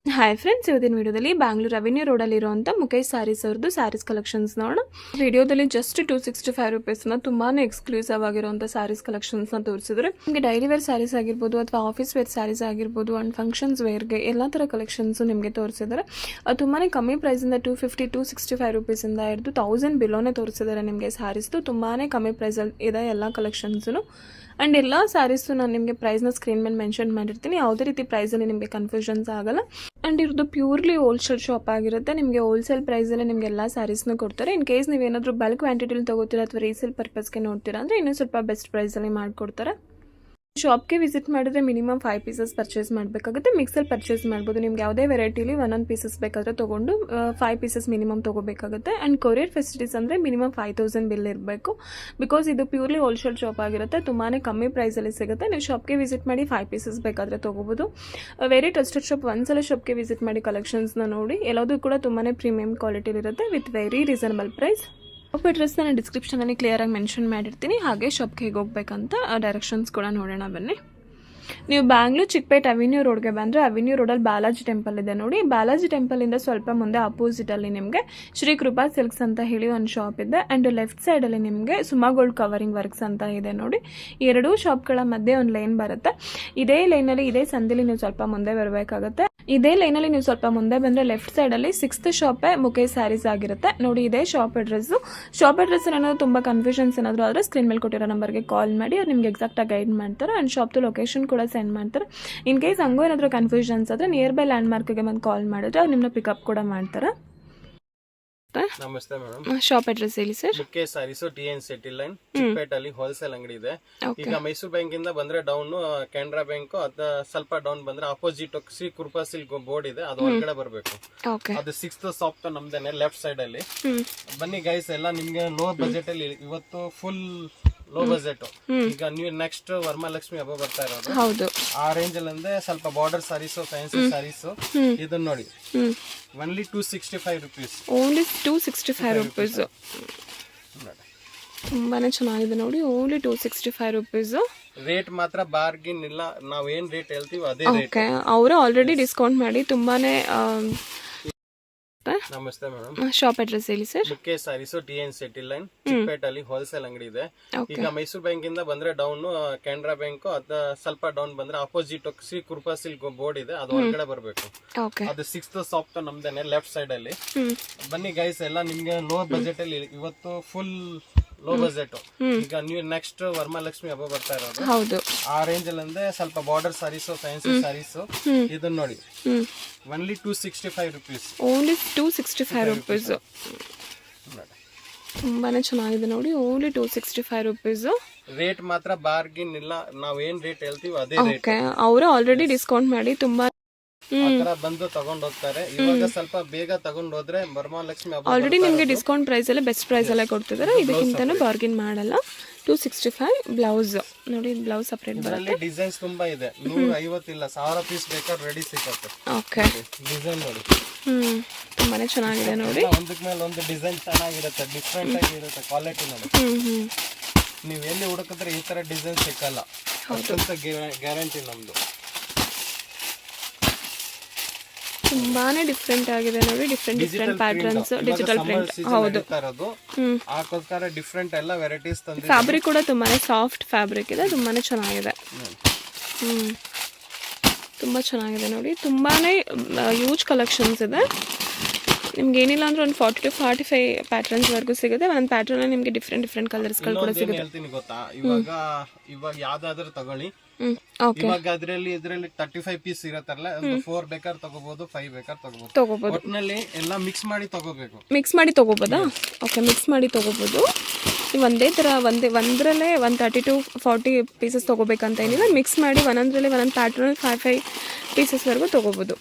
Hi friends, ಇವತ್ತಿನ ವಿಡಿಯೋದಲ್ಲಿ Bangalore avenue ರೋಡಲ್ಲಿರುವಂಥ Mukesh saris ಅವ್ರದ್ದು ಸ್ಯಾರೀಸ್ ಕಲೆಕ್ಷನ್ಸ್ ನೋಡೋಣ. ವಿಡಿಯೋದಲ್ಲಿ ಜಸ್ಟ್ 265 ರುಪೀಸ್ನ ತುಂಬಾ ಎಕ್ಸ್ಕ್ಲೂಸಿವ್ ಆಗಿರುವಂಥ ಸ್ಯಾರೀಸ್ ಕಲೆಕ್ಷನ್ಸ್ನ ತೋರಿಸಿದ್ರೆ ನಿಮಗೆ ಡೈಲಿ ವೇರ್ ಸ್ಯಾರೀಸ್ ಆಗಿರ್ಬೋದು ಅಥವಾ ಆಫೀಸ್ ವೇರ್ ಸ್ಯಾರೀಸ್ ಆಗಿರ್ಬೋದು ಆ್ಯಂಡ್ ಫಂಕ್ಷನ್ಸ್ ವೇರ್ಗೆ ಎಲ್ಲ ಥರ ಕಲೆಕ್ಷನ್ಸು ನಿಮಗೆ ತೋರಿಸಿದ್ದಾರೆ. ತುಂಬಾ ಕಮ್ಮಿ ಪ್ರೈಸಿಂದ 265 ರುಪೀಸಿಂದ ಹಿಡಿದು 1000 ಬಿಲೋನೇ ತೋರಿಸಿದ್ದಾರೆ ನಿಮಗೆ ಸ್ಯಾರೀಸ್ದು. ತುಂಬಾ ಕಮ್ಮಿ ಪ್ರೈಸಲ್ಲಿ ಇದೆ ಎಲ್ಲ ಕಲೆಕ್ಷನ್ಸು. ಆ್ಯಂಡ್ ಎಲ್ಲ ಸ್ಯಾರೀಸು ನಾನು ನಿಮಗೆ ಪ್ರೈಸ್ನ ಸ್ಕ್ರೀನ್ ಮೇಲೆ ಮೆನ್ಷನ್ ಮಾಡಿರ್ತೀನಿ. ಯಾವುದೇ ರೀತಿ ಪ್ರೈಸಲ್ಲಿ ನಿಮಗೆ ಕನ್ಫ್ಯೂಷನ್ಸ್ ಆಗಲ್ಲ. ಆ್ಯಂಡ್ ಇರೋದು ಪ್ಯೂರ್ಲಿ ಹೋಲ್ಸೇಲ್ ಶಾಪ್ ಆಗಿರುತ್ತೆ. ನಿಮಗೆ ಹೋಲ್ಸೇಲ್ ಪ್ರೈಸಲ್ಲಿ ನಿಮಗೆ ಎಲ್ಲ ಸ್ಯಾರೀಸ್ನ ಕೊಡ್ತಾರೆ. ಇನ್ ಕೇಸ್ ನೀವೇನಾದರೂ ಬಲ್ಕ್ ಕ್ವಾಂಟಿಟಿಲಿ ತೊಗೋತೀರಾ ಅಥವಾ ರೀಸೇಲ್ ಪರ್ಪಸ್ಗೆ ನೋಡ್ತೀರಾ ಅಂದರೆ ಇನ್ನೂ ಸ್ವಲ್ಪ ಬೆಸ್ಟ್ ಪ್ರೈಸಲ್ಲಿ ಮಾಡಿಕೊಡ್ತಾರೆ. ಶಾಪ್ಗೆ ವಿಸಿಟ್ ಮಾಡಿದ್ರೆ ಮಿನಿಮಮ್ 5 ಪೀಸಸ್ ಪರ್ಚೇಸ್ ಮಾಡಬೇಕಾಗುತ್ತೆ. ಮಿಕ್ಸಲ್ಲಿ ಪರ್ಚೇಸ್ ಮಾಡ್ಬೋದು. ನಿಮ್ಗೆ ಯಾವುದೇ ವೆರೈಟಿಲಿ ಒಂದೊಂದು ಪೀಸಸ್ ಬೇಕಾದರೆ ತೊಗೊಂಡು 5 ಪೀಸಸ್ ಮಿನಿಮಮ್ ತೊಗೋಬೇಕಾಗುತ್ತೆ. ಆ್ಯಂಡ್ ಕೊರಿಯರ್ ಫೆಸಿಲಿಟೀಸ್ ಅಂದರೆ ಮಿನಿಮಮ್ 5000 ಬಿಲ್ ಇರಬೇಕು. ಬಿಕಾಸ್ ಇದು ಪ್ಯೂರ್ಲಿ ಹೋಲ್ಸೇಲ್ ಶಾಪ್ ಆಗಿರುತ್ತೆ. ತುಂಬಾ ಕಮ್ಮಿ ಪ್ರೈಸಲ್ಲಿ ಸಿಗುತ್ತೆ. ನೀವು ಶಾಪ್ಗೆ ವಿಸಿಟ್ ಮಾಡಿ 5 ಪೀಸಸ್ ಬೇಕಾದರೆ ತೊಗೋಬೋದು. Very trusted shop. ಒಂದ್ಸಲ ಶಾಪ್ಗೆ ವಿಸಿಟ್ ಮಾಡಿ ಕಲೆಕ್ಷನ್ಸ್ನ ನೋಡಿ. ಎಲ್ಲದೂ ಕೂಡ ತುಂಬಾ ಪ್ರೀಮಿಯಂ ಕ್ವಾಲಿಟಿಲಿರುತ್ತೆ with very reasonable price. Shop address ನಾನು ಡಿಸ್ಕ್ರಿಪ್ಷನಲ್ಲಿ ಕ್ಲಿಯರಾಗಿ ಮೆನ್ಷನ್ ಮಾಡಿರ್ತೀನಿ. ಹಾಗೆ ಶಾಪ್ಗೆ ಹೇಗೆ ಹೋಗ್ಬೇಕಂತ ಡೈರೆಕ್ಷನ್ಸ್ ಕೂಡ ನೋಡೋಣ ಬನ್ನಿ. ನೀವು ಬ್ಯಾಂಗ್ಳೂರ್ ಚಿಕ್ಕಪೇಟೆ ಅವೆನ್ಯೂ ರೋಡ್ಗೆ ಬಂದರೆ ಅವೆನ್ಯೂ ರೋಡಲ್ಲಿ ಬಾಲಾಜಿ ಟೆಂಪಲ್ ಇದೆ ನೋಡಿ. ಬಾಲಾಜಿ ಟೆಂಪಲಿಂದ ಸ್ವಲ್ಪ ಮುಂದೆ ಅಪೋಸಿಟಲ್ಲಿ ನಿಮಗೆ ಶ್ರೀ ಕೃಪಾ ಸಿಲ್ಕ್ಸ್ ಅಂತ ಹೇಳಿ ಒಂದು ಶಾಪ್ ಇದೆ. ಆ್ಯಂಡ್ ಲೆಫ್ಟ್ ಸೈಡಲ್ಲಿ ನಿಮಗೆ ಸುಮಾ ಗೋಲ್ಡ್ ಕವರಿಂಗ್ ವರ್ಕ್ಸ್ ಅಂತ ಇದೆ ನೋಡಿ. ಎರಡೂ ಶಾಪ್ಗಳ ಮಧ್ಯೆ ಒಂದು ಲೈನ್ ಬರುತ್ತೆ. ಇದೇ ಲೈನಲ್ಲಿ ಇದೇ ಸಂದಿಲಿ ನೀವು ಸ್ವಲ್ಪ ಮುಂದೆ ಬರಬೇಕಾಗುತ್ತೆ. ಇದೇ ಲೈನಲ್ಲಿ ನೀವು ಸ್ವಲ್ಪ ಮುಂದೆ ಬಂದರೆ ಲೆಫ್ಟ್ ಸೈಡಲ್ಲಿ 6th ಶಾಪೇ ಮುಖೇಶ್ ಸ್ಯಾರೀಸ್ ಆಗಿರುತ್ತೆ ನೋಡಿ. ಇದೇ ಶಾಪ್ ಅಡ್ರೆಸ್ಸು. ಶಾಪ್ ಅಡ್ರೆಸ್ ಏನಾದರೂ ತುಂಬ ಕನ್ಫ್ಯೂಷನ್ಸ್ ಏನಾದರೂ ಆದರೆ ಸ್ಕ್ರೀನ್ ಮೇಲೆ ಕೊಟ್ಟಿರೋ ನಂಬರ್ಗೆ ಕಾಲ್ ಮಾಡಿ ಅವ್ರು ನಿಮ್ಗೆ ಎಕ್ಸಾಕ್ಟಾಗಿ ಗೈಡ್ ಮಾಡ್ತಾರೆ. ಆ್ಯಂಡ್ ಶಾಪ್ದು ಲೊಕೇಶನ್ ಕೂಡ ಸೆಂಡ್ ಮಾಡ್ತಾರೆ. ಇನ್ ಕೇಸ್ ಹಂಗೂ ಏನಾದರೂ ಕನ್ಫ್ಯೂಷನ್ಸ್ ಆದರೆ ನಿಯರ್ ಬೈ ಲ್ಯಾಂಡ್ ಮಾರ್ಕ್ಗೆ ಬಂದು ಕಾಲ್ ಮಾಡಿದ್ರೆ ಅವ್ರು ನಿಮ್ಮನ್ನ ಪಿಕಪ್ ಕೂಡ ಮಾಡ್ತಾರೆ. ನಮಸ್ತೆ ಮೇಡಮ್. ಶಾಪ್ ಅಡ್ರೆಸ್ ಹೇಳಿ sir. Mukesh sarees TN city line ಚಿಕ್ಕಪೇಟಲ್ಲಿ ಹೋಲ್ಸೇಲ್ ಅಂಗಡಿ ಇದೆ. ಈಗ ಮೈಸೂರು ಬ್ಯಾಂಕ್ ಇಂದ ಬಂದ್ರೆ ಡೌನ್ ಕೆನರಾ ಬ್ಯಾಂಕ್ ಅದ ಸ್ವಲ್ಪ ಡೌನ್ ಬಂದ್ರೆ ಅಪೋಸಿಟ್ ಶ್ರೀ ಕೃಪಾ ಸಿಲ್ಕ್ ಬೋರ್ಡ್ ಇದೆ, ಅದು ಹೊರಗಡೆ ಬರಬೇಕು. ಅದು 6th ಶಾಪ್ ನಮ್ದೇನೆ ಲೆಫ್ಟ್ ಸೈಡ್ ಅಲ್ಲಿ. ಬನ್ನಿ ಗೈಸ್, ಎಲ್ಲ ನಿಮ್ಗೆ ಲೋ ಬಜೆಟ್ ಅಲ್ಲಿ ಇವತ್ತು ಫುಲ್ ಲೋ ಬಜೆಟ್. ಈಗ ನೀವು ನೆಕ್ಸ್ಟ್ ವರಮಹಾಲಕ್ಷ್ಮಿ ಹಬ್ಬ ಬರ್ತಾ ಇರೋದು. ಆ ರೇಂಜ್ ಅಲ್ಲಿ ಅಂದ್ರೆ ಸ್ವಲ್ಪ ಬಾರ್ಡರ್ ಸಾರೀಸ್, ಫ್ಯಾನ್ಸಿ ಸಾರೀಸ್ ಇದನ್ನ ನೋಡಿ. Only 265 rupees. Only 265 rupees. ತುಂಬಾನೇ ಚೆನ್ನಾಗಿದೆ ನೋಡಿ. Only 265 rupees. ರೇಟ್ ಮಾತ್ರ ಬಾರ್ಗಿನ್ ಇಲ್ಲ. ನಾವ್ ಏನ್ ರೇಟ್ ಹೇಳ್ತೀವಿ ಅದೇ ರೇಟ್. ಅವರು ಆಲ್ರೆಡಿ ಡಿಸ್ಕೌಂಟ್ ಮಾಡಿ ತುಂಬಾನೇ. ನಮಸ್ತೆ ಮೇಡಮ್. ಶಾಪ್ ಅಡ್ರೆಸ್ ಹೇಳಿ sir. Mukesh sarees TN city line ಚಿಕ್ಕಪೇಟಲ್ಲಿ ಹೋಲ್ಸೇಲ್ ಅಂಗಡಿ ಇದೆ. ಈಗ ಮೈಸೂರು ಬ್ಯಾಂಕ್ ಇಂದ ಬಂದ್ರೆ ಡೌನ್ ಕೆನರಾ ಬ್ಯಾಂಕ್ ಅದ ಸ್ವಲ್ಪ ಡೌನ್ ಬಂದ್ರೆ ಅಪೋಸಿಟ್ ಶ್ರೀ ಕೃಪಾ ಸಿಲ್ಕ್ ಬೋರ್ಡ್ ಇದೆ, ಅದು ಹೊರಗಡೆ ಬರಬೇಕು. ಅದು 6th ಶಾಪ್ ನಮ್ದೇನೆ ಲೆಫ್ಟ್ ಸೈಡ್ ಅಲ್ಲಿ. ಬನ್ನಿ ಗೈಸ್, ಎಲ್ಲ ನಿಮ್ಗೆ ಲೋ ಬಜೆಟ್ ಅಲ್ಲಿ ಇವತ್ತು ಫುಲ್ ಲೋ ಬಜೆಟ್. ಈಗ ನೀವು ನೆಕ್ಸ್ಟ್ ವರಮಹಾಲಕ್ಷ್ಮಿ ಹಬ್ಬ ಬರ್ತಾ ಇರೋದು. ಆ ರೇಂಜ್ ಅಲ್ಲಿ ಅಂದ್ರೆ ಸ್ವಲ್ಪ ಬಾರ್ಡರ್ ಸಾರೀಸ್, ಫ್ಯಾನ್ಸಿ ಸಾರೀಸ್ ಇದನ್ನ ನೋಡಿ. Only 265 rupees. Only 265 rupees. ತುಂಬಾನೇ ಚೆನ್ನಾಗಿದೆ ನೋಡಿ. Only 265 rupees. ರೇಟ್ ಮಾತ್ರ ಬಾರ್ಗಿನ್ ಇಲ್ಲ. ನಾವ್ ಏನ್ ರೇಟ್ ಹೇಳ್ತೀವಿ ಅದೇ ರೇಟ್. ಅವರು ಆಲ್ರೆಡಿ ಡಿಸ್ಕೌಂಟ್ ಮಾಡಿ ತುಂಬಾ ಬಂದು ತಗೊಂಡ್ ಹೋಗ್ತಾರೆ. ಇವಾಗ ಸ್ವಲ್ಪ ಬೇಗ ತಗೊಂಡ್ ಹೋದ್ರೆ ವರಮಹಾಲಕ್ಷ್ಮಿ ಹಬ್ಬ ಆಲ್ರೆಡಿ ನಿಮ್ಗೆ ಡಿಸ್ಕೌಂಟ್ ಪ್ರೈಸ್ ಅಲ್ಲೇ ಬೆಸ್ಟ್ ಪ್ರೈಸ್ ಅಲ್ಲೇ ಕೊಡ್ತಿದ್ದಾರೆ. ಇದಕ್ಕಿಂತನೂ ಬಾರ್ಗಿನ್ ಮಾಡಲ್ಲ. 265 ಬ್ಲೌಸ್ ನೋಡಿ. ಬ್ಲೌಸ್ ಸಪರೇಟ್ ಬರುತ್ತೆ. ಡಿಸೈನ್ಸ್ ತುಂಬಾ ಇದೆ. 150 ಇಲ್ಲ, 1000 ಪೀಸ್ ಬೇಕಾದ್ರೆ ರೆಡಿ ಸಿಗುತ್ತೆ. ಓಕೆ, ಡಿಸೈನ್ ನೋಡಿ. ತುಂಬಾನೇ ಚೆನ್ನಾಗಿದೆ ನೋಡಿ. ಒಂದಕ್ಕೆ ಮೇಲೆ ಒಂದು ಡಿಸೈನ್ ಚೆನ್ನಾಗಿರುತ್ತೆ, ಡಿಫ್ರೆಂಟ್ ಆಗಿರುತ್ತೆ. ಕ್ವಾಲಿಟಿ ನೋಡಿ. ನೀವು ಎಲ್ಲಿ ಹುಡುಕಿದ್ರೆ ಈ ತರ ಡಿಸೈನ್ ಸಿಕ್ಕಲ್ಲ. ಗ್ಯಾರಂಟಿ ನಮ್ದು. ತುಂಬಾನೇ ಡಿಫ್ರೆಂಟ್ ಆಗಿದೆ ನೋಡಿ. Different patterns, digital print. ಹೌದು, ಅದಕ್ಕೋಸ್ಕರ ಡಿಫ್ರೆಂಟ್ ಎಲ್ಲ ವೆರೈಟೀಸ್ ತಂದಿದ್ದೀವಿ. ಫ್ಯಾಬ್ರಿಕ್ ಕೂಡ ತುಂಬಾನೇ ಸಾಫ್ಟ್ ಫ್ಯಾಬ್ರಿಕ್ ಇದೆ. ತುಂಬಾನೇ ಚೆನ್ನಾಗಿದೆ. ತುಂಬಾ ಚೆನ್ನಾಗಿದೆ ನೋಡಿ. ತುಂಬಾನೇ ಯೂಜ್ ಕಲೆಕ್ಷನ್ಸ್ ಇದೆ. ನಿಮ್ಗೆ ಏನಿಲ್ಲ ಅಂದ್ರೆ ಒಂದು 40 to 45 ಪ್ಯಾಟರ್ನ್ಸ್ ವರ್ಗೂ ಸಿಗುತ್ತೆ. ಒಂದು ಪ್ಯಾಟರ್ನ್ ನಿಮ್ಗೆ ಡಿಫ್ರೆಂಟ್ ಕಲರ್ಸ್ಗಳು ಕೂಡ ಸಿಗುತ್ತೆ. ಹೇಳ್ತೀನಿ ಗೊತ್ತಾ, ಇವಾಗ ಯಾವ್ದಾದ್ರು ತಗೊಳ್ಳಿ. ಇವಾಗ ಇದ್ರಲ್ಲಿ 35 ಪೀಸ್ ಇರತ್ತಲ್ಲ, ಒಂದು 4 ಬೇಕಾದ್ರೆ ತಗೋಬಹುದು, 5 ಬೇಕಾದ್ರೆ ತಗೋಬಹುದು. ಒಟ್ಟಿನಲ್ಲಿ ಎಲ್ಲ ಮಿಕ್ಸ್ ಮಾಡಿ ತಗೋಬೇಕು. ಮಿಕ್ಸ್ ಮಾಡಿ ತಗೋಬೋದಾ? ಓಕೆ, ಮಿಕ್ಸ್ ಮಾಡಿ ತಗೋಬಹುದು. ನೀವು ಒಂದೇ ಥರ ಒಂದರಲ್ಲೇ 30 to 40 ಪೀಸಸ್ ತಗೋಬೇಕಂತ ಏನಿಲ್ಲ. ಮಿಕ್ಸ್ ಮಾಡಿ ಒಂದೊಂದರಲ್ಲಿ ಒಂದೊಂದು ಪ್ಯಾಟರ್ನ್ 5 ಪೀಸಸ್ವರೆಗೂ ತಗೋಬಹುದು.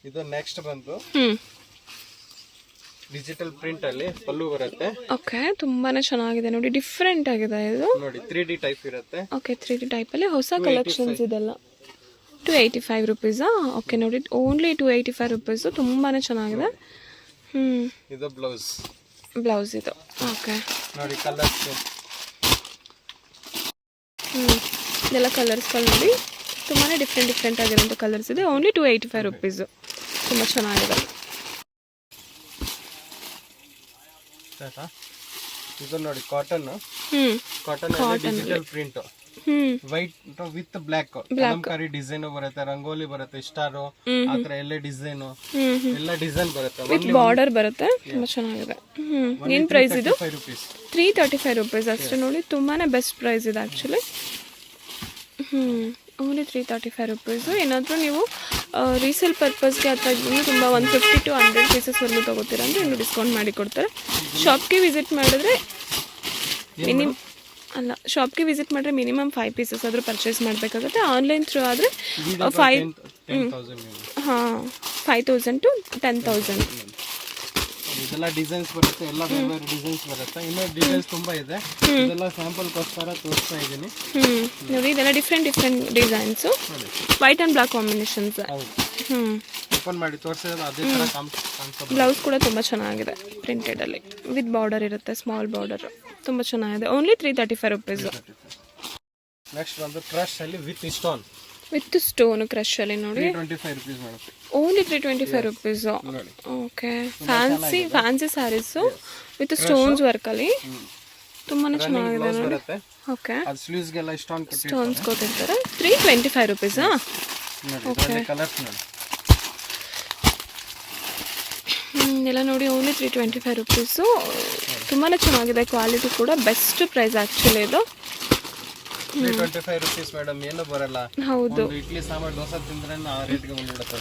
ಇದು ನೆಕ್ಸ್ಟ್ ಬಂದು ಡಿಜಿಟಲ್ ಪ್ರಿಂಟ್ ಅಲ್ಲಿ ಪಲ್ಲು ಬರುತ್ತೆ. ಓಕೆ, ತುಂಬಾನೇ ಚೆನ್ನಾಗಿದೆ ನೋಡಿ. ಡಿಫ್ರೆಂಟ್ ಆಗಿದೆ ಇದು ನೋಡಿ. 3D ಟೈಪ್ ಇರುತ್ತೆ. ಓಕೆ, 3D ಟೈಪ್ ಅಲ್ಲಿ ಹೊಸ ಕಲೆಕ್ಷನ್ಸ್ ಇದೆಲ್ಲ. 285 ರುಪೀಸಾ? ಓಕೆ ನೋಡಿ, ಓನ್ಲಿ 285 ರುಪೀಸ್. ತುಂಬಾನೇ ಚೆನ್ನಾಗಿದೆ. ಇದು ಬ್ಲೌಸ್ ಇದು. ಓಕೆ ನೋಡಿ, ಕಲರ್ಸ್ ಇದೆಲ್ಲ ಕಲರ್ಸ್ಗಳು ನೋಡಿ ತುಂಬಾ ಡಿಫ್ರೆಂಟ್ ಆಗಿರೋಂಥ ಕಲರ್ಸ್ ಇದೆ. Only 285 rupees. ತುಂಬ ಚೆನ್ನಾಗಿದೆ. ಇದು ನೋಡಿ cotton digital print white with black Kalamkari design ಬರುತ್ತೆ, ರಂಗೋಲಿ ಬರುತ್ತೆ, ಸ್ಟಾರ್ ಆತರ ಎಲ್ಲ ಡಿಸೈನ್ ಎಲ್ಲ ಡಿಸೈನ್ ಬರುತ್ತೆ, ವಿತ್ ಬಾರ್ಡರ್ ಬರುತ್ತೆ. ತುಂಬಾ ಚೆನ್ನಾಗಿದೆ. ಏನ್ ಪ್ರೈಸ್ ಇದು? 335 ರುಪೀಸ್ ಅಷ್ಟೇ ನೋಡಿ. ತುಂಬಾನೇ ಬೆಸ್ಟ್ ಪ್ರೈಸ್ ಇದೆ ಆಕ್ಚುಲಿ. Only 335 rupees. ಏನಾದರೂ ನೀವು ರೀಸೇಲ್ ಪರ್ಪಸ್ಗೆ ಅಥವಾ ಇನ್ನೂ ತುಂಬ 150 to 100 ಪೀಸಸ್ವರೆಗೂ ತೊಗೋತೀರ ಅಂದರೆ ಇನ್ನೂ ಡಿಸ್ಕೌಂಟ್ ಮಾಡಿ ಕೊಡ್ತಾರೆ. ಶಾಪ್ಗೆ ವಿಸಿಟ್ ಮಾಡಿದ್ರೆ ಶಾಪ್ಗೆ ವಿಸಿಟ್ ಮಾಡಿದ್ರೆ ಮಿನಿಮಮ್ 5 ಪೀಸಸ್ ಆದರೂ ಪರ್ಚೇಸ್ ಮಾಡಬೇಕಾಗುತ್ತೆ. ಆನ್ಲೈನ್ ಥ್ರೂ ಆದರೆ 5,000 to 10,000. ಇದೆಲ್ಲ ಡಿಸೈನ್ಸ್ ಬರುತ್ತೆ, ಎಲ್ಲ ಬೇರೆ ಬೇರೆ ಡಿಸೈನ್ಸ್ ಬರುತ್ತೆ. ಇನ್ನೂ ಡಿಸೈನ್ಸ್ ತುಂಬಾ ಇದೆ, ಇದೆಲ್ಲ ಸ್ಯಾಂಪಲ್ ಗೋಸ್ಕರ ತೋರಿಸ್ತಾ ಇದ್ದೀನಿ. ನೋಡಿ ಇದೆಲ್ಲ different designs, white and black combinations. Open ಮಾಡಿ ತೋರಿಸಿದ್ರೆ ಅದೇ ತರ ಕಾಣಿಸುತ್ತೆ. ಬ್ಲೌಸ್ ಕೂಡ ತುಂಬ ಚೆನ್ನಾಗಿದೆ, ಪ್ರಿಂಟೆಡಲ್ಲಿ ವಿತ್ ಬಾರ್ಡರ್ ಇರುತ್ತೆ, ಸ್ಮಾಲ್ ಬಾರ್ಡರ್. ತುಂಬ ಚೆನ್ನಾಗಿದೆ. Only 335 rupees. ನೆಕ್ಸ್ಟ್ ಬಂದು ಕ್ರಶ್ ಅಲ್ಲಿ ವಿತ್ ಸ್ಟೋನ್ ಕ್ರಶ್ ಅಲ್ಲಿ ನೋಡಿ 325 ರುಪೀಸ್ ಮಾಡುತ್ತೆ. Only 325 rupees. Okay, fancy sarees with stones ವರ್ಕಲ್ಲಿ ತುಂಬಾ ಚೆನ್ನಾಗಿದೆ ನೋಡಿ. ಓಕೆ, ಸ್ಟೋನ್ಸ್ ಕೊಟ್ಟಿರ್ತಾರೆ. 325 ರುಪೀಸಾ? ಓಕೆ, ಎಲ್ಲ ನೋಡಿ ಓನ್ಲಿ 325 ರುಪೀಸು. ತುಂಬಾ ಚೆನ್ನಾಗಿದೆ, ಕ್ವಾಲಿಟಿ ಕೂಡ ಬೆಸ್ಟ್ ಪ್ರೈಸ್ ಆ್ಯಕ್ಚುಲಿ ಇದು. 325 ರುಪೀಸ್ ಮೇಡಮ್, ಏನು ಬರಲ್ಲ. ಹೌದು, ಇಡ್ಲಿ ಸಾಂಬಾರ್ ದೋಸೆ ತಿಂದ್ರೆ ಆ ರೇಟ್ಗೆ ಬಂದ್ಬಿಡುತ್ತೆ.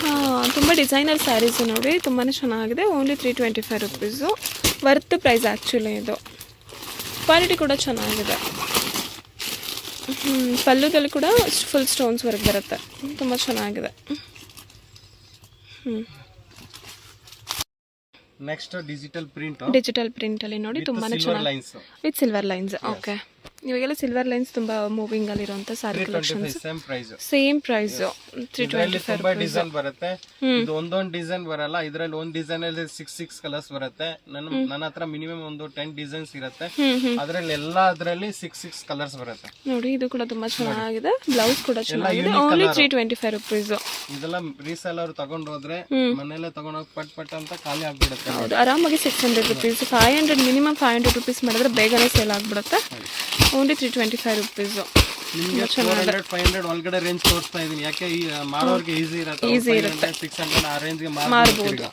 ತುಂಬ ಡಿಸೈನರ್ ಸ್ಯಾರೀಸ್ ನೋಡಿ, ತುಂಬಾ ಚೆನ್ನಾಗಿದೆ. Only 325 rupees. Worth price actually ಇದು. ಕ್ವಾಲಿಟಿ ಕೂಡ ಚೆನ್ನಾಗಿದೆ. ಪಲ್ಲುದಲ್ಲಿ ಕೂಡ ಫುಲ್ ಸ್ಟೋನ್ಸ್ ವರ್ಕ್ ಬರುತ್ತೆ, ತುಂಬ ಚೆನ್ನಾಗಿದೆ. ನೆಕ್ಸ್ಟ್ ಡಿಜಿಟಲ್ ಪ್ರಿಂಟ್ ಅಲ್ಲಿ ನೋಡಿ ತುಂಬಾನೇ ಚೆನ್ನಾಗಿ ವಿತ್ ಸಿಲ್ವರ್ ಲೈನ್ಸ್. ಓಕೆ, ಇವಾಗೆಲ್ಲ ಸಿಲ್ವರ್ ಲೈನ್ಸ್ ತುಂಬಾ ಮೂವಿಂಗ್ ಅಲ್ಲಿ ಇರುವಂತ ಸಾರಿ ಕಲೆಕ್ಷನ್ಸ್. ಸೇಮ್ ಪ್ರೈಸ್ 325 ಡಿಸೈನ್ ಬರುತ್ತೆ. ಇದು ಒಂದೊಂದು ಡಿಸೈನ್ ಬರಲ್ಲ, ಇದರಲ್ಲಿ ಒಂದು ಡಿಸೈನ್ ಅಲ್ಲಿ 6 ಕಲರ್ಸ್ ಬರುತ್ತೆ. ನನ್ನ ಹತ್ರ ಮಿನಿಮಮ್ ಒಂದು 10 ಡಿಸೈನ್ಸ್ ಇರುತ್ತೆ. ಅದರಲ್ಲಿ ಅದರಲ್ಲಿ 6 ಕಲರ್ಸ್ ಬರುತ್ತೆ ನೋಡಿ. ಇದು ಕೂಡ ತುಂಬಾ ಚೆನ್ನಾಗಿದೆ, ಬ್ಲೌಸ್ ಕೂಡ ಚೆನ್ನಾಗಿದೆ. Only 325 rupees. ಇದೆಲ್ಲ ರೀಸೇಲ್ ಅವರು ತಗೊಂಡು ಹೋದ್ರೆ ಮನೆಯಲ್ಲೇ ತಗೊಂಡೋಗಿ ಪಟ್ ಅಂತ ಖಾಲಿ ಆಗ್ಬಿಡುತ್ತೆ. ಹೌದು, ಆರಾಮಾಗಿ 600 ರುಪೀಸ್, 500 ಮಿನಿಮಮ್ 500 ರುಪೀಸ್ ಮಾಡಿದ್ರೆ ಬೇಗನೆ ಸೇಲ್ ಆಗ್ಬಿಡುತ್ತೆ. Only 325 rupees. ನಿಮಗೆ 400-500 ಒಳಗಡೆ ರೇಂಜ್ ತೋರಿಸ್ತಾ ಇದೀನಿ, ಯಾಕೆ ಈ ಮಾಡೋರಿಗೆ ಈಸಿ ಇರುತ್ತೆ. 600 ಆ ರೇಂಜ್ಗೆ ಮಾರಬಹುದು.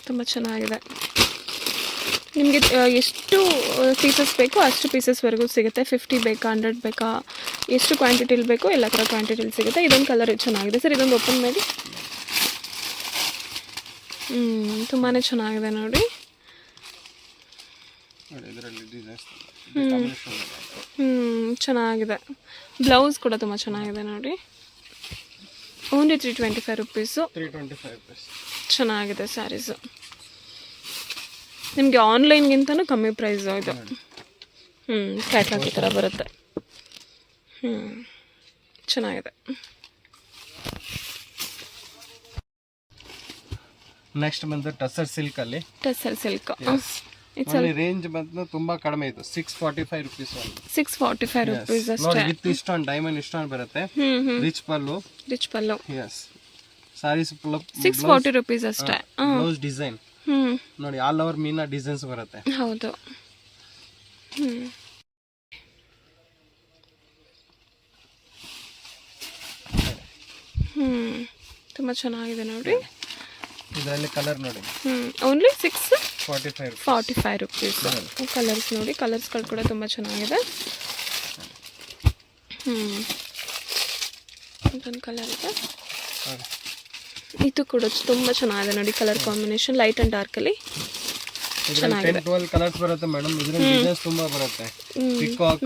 ತುಂಬ ಚೆನ್ನಾಗಿದೆ. ನಿಮಗೆ ಎಷ್ಟು ಪೀಸಸ್ ಬೇಕೋ ಅಷ್ಟು ಪೀಸಸ್ವರೆಗೂ ಸಿಗುತ್ತೆ. 50 ಬೇಕಾ, 100 ಬೇಕಾ, ಎಷ್ಟು ಕ್ವಾಂಟಿಟಿಲಿ ಬೇಕೋ ಎಲ್ಲ ಥರ ಕ್ವಾಂಟಿಟಿಲಿ ಸಿಗುತ್ತೆ. ಇದೊಂದು ಕಲರ್ ಚೆನ್ನಾಗಿದೆ ಸರ್, ಇದೊಂದು ಓಪನ್ ಮಾಡಿ. ತುಂಬಾ ಚೆನ್ನಾಗಿದೆ ನೋಡಿ. ಚೆನ್ನಾಗಿದೆ. ಬ್ಲೌಸ್ ಕೂಡ ತುಂಬ ಚೆನ್ನಾಗಿದೆ ನೋಡಿ. Only 325 rupees. ಚೆನ್ನಾಗಿದೆ ಸ್ಯಾರೀಸು. ನಿಮಗೆ ಆನ್ಲೈನ್ಗಿಂತನೂ ಕಮ್ಮಿ ಪ್ರೈಸ್ ಇದು. ಕ್ಯಾಟ್ಲಾಗ್ ಈ ಥರ ಬರುತ್ತೆ. ಚೆನ್ನಾಗಿದೆ. ನೆಕ್ಸ್ಟ್ ಬಂದು ಟಸರ್ ಸಿಲ್ಕ್ ರೇಂಜ್ ಬಂದು ತುಂಬಾ ಕಡಿಮೆ ಇದು. 645 ರುಪೀಸ್. 645 ರುಪೀಸ್ ಅಷ್ಟೇ. ವಿತ್ ಇಷ್ಟೊಂದು ಡೈಮಂಡ್ ಇಷ್ಟೊಂದು ಬರುತ್ತೆ. ರಿಚ್ ಪಲ್ಲು. ಎಸ್, ಸಾರೀಸ್ 640 ರುಪೀಸ್ ಅಷ್ಟೇ. ಬ್ಲೌಸ್ ಡಿಸೈನ್ ನೋಡಿ, ಆಲ್ ಓವರ್ ಮೀನಾ ಡಿಸೈನ್ಸ್ ಬರುತ್ತೆ. ಹೌದು. ತುಂಬಾ ಚೆನ್ನಾಗಿದೆ ನೋಡಿ. ಇದರಲ್ಲಿ ಕಲರ್ ನೋಡಿ. Only 645 rupees. ಕಲರ್ಸ್ ನೋಡಿ, ಕಲರ್ಸ್ಗಳು ಕೂಡ ತುಂಬ ಚೆನ್ನಾಗಿದೆ. ಇದೊಂದು ಕಲರ್ ಇದೆ, ಇದು ಕೂಡ ತುಂಬ ಚೆನ್ನಾಗಿದೆ ನೋಡಿ. Colour combination light and dark ಅಲ್ಲಿ ಚೆನ್ನಾಗಿದೆ. 12 ಕಲರ್ಸ್ ಬರುತ್ತೆ ಮೇಡಮ್. ಇದರಲ್ಲಿ ಡಿಸೈನ್ಸ್ ತುಂಬಾ ಬರುತ್ತೆ.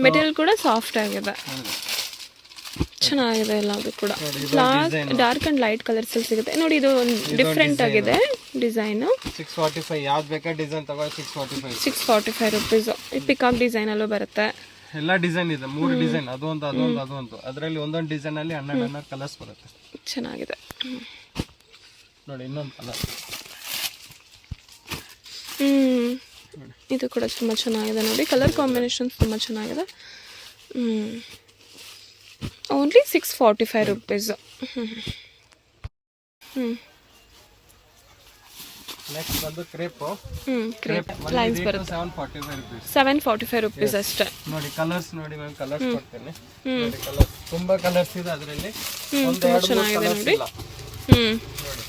ಮೆಟೀರಿಯಲ್ ಕೂಡ ಸಾಫ್ಟ್ ಆಗಿದೆ, ಚೆನ್ನಾಗಿದೆ ಎಲ್ಲದು ಕೂಡ. ಡಾರ್ಕ್ ಅಂಡ್ ಲೈಟ್ ಕಲರ್ಸ್ ಅಲ್ಲಿ ಸಿಗುತ್ತೆ ನೋಡಿ. ಇದು ಡಿಫ್ರೆಂಟ್ ಆಗಿದೆ ಡಿಸೈನ್. 645 ಯಾವ್ದು ಬೇಕಾ ಡಿಸೈನ್ ತಗೋ. 645 ರುಪೀಸ್. ಪಿಕಾಕ್ ಡಿಸೈನ್ ಅಲ್ಲೂ ಬರುತ್ತೆ. ಎಲ್ಲ ಡಿಸೈನ್ ಇದೆ, 3 ಡಿಸೈನ್, ಅದೊಂದು ಅದರಲ್ಲಿ ಒಂದೊಂದು ಡಿಸೈನ್ ಅಲ್ಲಿ 12 ಕಲರ್ಸ್ ಬರುತ್ತೆ. ಚೆನ್ನಾಗಿದೆ ನೋಡಿ. ಇನ್ನೊಂದು ಕಲರ್ ಇದು ಕೂಡ ತುಂಬ ಚೆನ್ನಾಗಿದೆ ನೋಡಿ. ಕಲರ್ ಕಾಂಬಿನೇಷನ್ಸ್ ತುಂಬ ಚೆನ್ನಾಗಿದೆ. Only 645 rupees. ನೆಕ್ಸ್ಟ್ ಬಂದು ಕ್ರೇಪ್ ಕ್ರೇಪ್ ಲೈನ್ಸ್ ಬರುತ್ತೆ 745 ರುಪೀಸ್. 745 ರುಪೀಸ್ ಅಷ್ಟೇ. ನೋಡಿ ಕಲರ್ಸ್ ನೋಡಿ ಮ್ಯಾಮ್, ಕಲರ್ಸ್ ಕೊಡ್ತೇನೆ ನೋಡಿ. ಕಲರ್ಸ್ ತುಂಬಾ ಕಲರ್ಸ್ ಇದೆ ಅದರಲ್ಲಿ, ಒಂದು ಎರಡು ಮೂರು ಕಲರ್ಸ್ ಇಲ್ಲ ನೋಡಿ.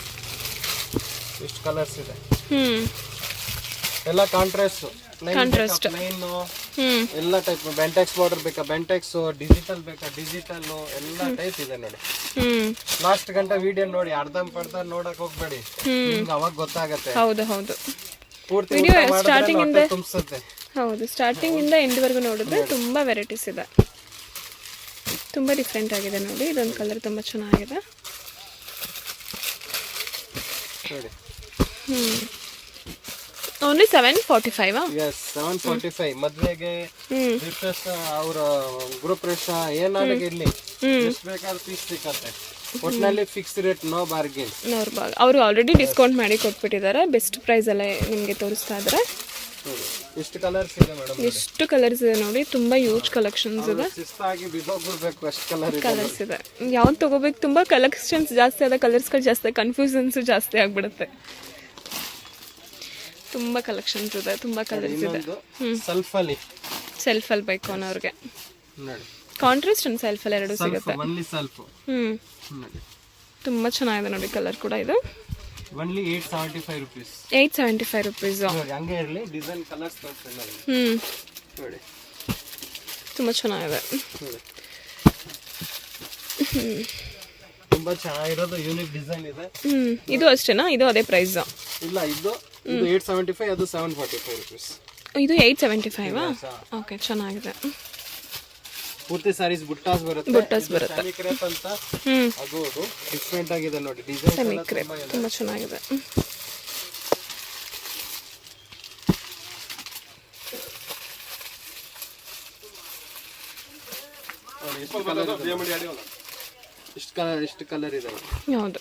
ಇಷ್ಟು ಕಲರ್ಸ್ ಇದೆ, ಎಲ್ಲ ಕಾಂಟ್ರಾಸ್ಟ್ ಪ್ಲೈನ್ ಎಲ್ಲ ಟೈಪ್. ಬೆಂಟೆಕ್ಸ್ ಬಾರ್ಡರ್ ಬೇಕಾ ಬೆಂಟೆಕ್ಸ್, ಡಿಜಿಟಲ್ ಬೇಕಾ ಡಿಜಿಟಲ್, ಎಲ್ಲ ಟೈಪ್ ಇದೆ ನೋಡಿ. ಲಾಸ್ಟ್ ಗಂಟೆ ವಿಡಿಯೋ ನೋಡಿ, ಅರ್ಧಂಬರ್ಧ ನೋಡಕ್ ಹೋಗ್ಬೇಡಿ, ನಿಮ್ಗೆ ಅವಾಗ ಗೊತ್ತಾಗತ್ತೆ. ಹೌದು ಹೌದು, ಪೂರ್ತಿ ವಿಡಿಯೋ ಸ್ಟಾರ್ಟಿಂಗ್ ಇಂದ ತುಂಬಿಸುತ್ತೆ. ಹೌದು, ಸ್ಟಾರ್ಟಿಂಗ್ ಇಂದ ಎಂಡ್ ವರೆಗೂ ನೋಡಿದ್ರೆ ತುಂಬಾ ವೆರೈಟೀಸ್ ಇದೆ, ತುಂಬಾ ಡಿಫ್ರೆಂಟ್ ಆಗಿದೆ ನೋಡಿ. ಇದೊಂದು ಕಲರ್ ತುಂಬಾ ಚೆನ್ನಾಗಿದೆ ನೋಡಿ. ಓನ್ಲಿ 745. ಎಸ್ 745. ಮದ್ವೆಗೆ ರಿಫ್ರೆಶ್ ಅವರ ಗ್ರೂಪ್ ರೇಷ ಏನಾದ್ರು ಇರ್ಲಿ, ಎಷ್ಟು ಬೇಕಾದ್ರೂ ಪೀಸ್ ಸಿಕ್ಕತ್ತೆ. ಒಟ್ಟಿನಲ್ಲಿ ಫಿಕ್ಸ್ ರೇಟ್, ನೋ ಬಾರ್ಗೇನ್. ಅವರು ಆಲ್ರೆಡಿ ಡಿಸ್ಕೌಂಟ್ ಮಾಡಿ ಕೊಟ್ಬಿಟ್ಟಿದ್ದಾರೆ, ಬೆಸ್ಟ್ ಪ್ರೈಸ್ ಅಲ್ಲೇ ನಿಮಗೆ ತೋರಿಸ್ತಾ ಇದ್ದಾರೆ. ಎಷ್ಟು ಕಲರ್ಸ್ ಇದೆ ಮೇಡಮ್, ಎಷ್ಟು ಕಲರ್ಸ್ ಇದೆ ನೋಡಿ, ತುಂಬಾ ಯೂಜ್ ಕಲೆಕ್ಷನ್ಸ್ ಇದೆ. ಶಿಸ್ತಾಗಿ ಬಿದ್ದೋಗ್ಬಿಡ್ಬೇಕು ಅಷ್ಟು ಕಲರ್ಸ್ ಇದೆ. ಯಾವ್ದು ತಗೋಬೇಕು, ತುಂಬಾ ಕಲೆಕ್ಷನ್ಸ್ ಜಾಸ್ತಿ ಆದ, ಕಲರ್ಸ್ಗಳು ಜಾಸ್ತಿ, ಕನ್ಫ್ಯೂಷನ್ಸ್ ಜಾಸ್ತಿ ಆಗ್ಬಿಡುತ್ತೆ. ತುಂಬಾ ಕಲೆಕ್ಷನ್ಸ್ ಇದೆ, ತುಂಬಾ ಕಲರ್ಸ್ ಇದೆ. ಸೆಲ್ಫ್ ಅಲ್ಲಿ ಬೇಕು ಅನ್ನೋರ್ಗೆ ಕಾಂಟ್ರಾಸ್ಟ್ ಅಂಡ್ ಸೆಲ್ಫ್ ಅಲ್ಲಿ ಎರಡು ಸಿಗುತ್ತೆ. ತುಂಬಾ ಚೆನ್ನಾಗಿದೆ ನೋಡಿ, ಕಲರ್ ಕೂಡ ಇದು. Only 875 rupees. 875 rupees. ನೋಡಿ ಹಂಗೆ ಇರಲಿ, ಡಿಸೈನ್ ಕಲರ್ಸ್ ತೋರಿಸ್ತೀನಿ ನೋಡಿ. ತುಂಬಾ ಚೆನ್ನಾಗಿದೆ ನೋಡಿ, ತುಂಬಾ ಚೆನ್ನಾಗಿರೋದು ಯೂನಿಕ್ ಡಿಸೈನ್ ಇದೆ. ಇದು ಅಷ್ಟೇನಾ? ಇದು ಅದೇ ಪ್ರೈಸ್? ಇಲ್ಲ, ಇದು 875, ಅದು 745 rupees. ಇದು 875. ಓಕೆ, ಚೆನ್ನಾಗಿದೆ. ಪೂರ್ತಿ ಸಾರೀಸ್ ಬುಟ್ಟಾಸ್ ಬರುತ್ತೆ. ಸೆಮಿ ಕ್ರೇಪ್ ಅಂತ, ಅದು ಡಿಫ್ರೆಂಟ್ ಆಗಿದೆ ನೋಡಿ ಡಿಸೈನ್. ಸೆಮಿ ಕ್ರೇಪ್ ತುಂಬಾ ಚೆನ್ನಾಗಿದೆ. ಇಷ್ಟು ಕಲರ್ ಇದೆ. ಹೌದು.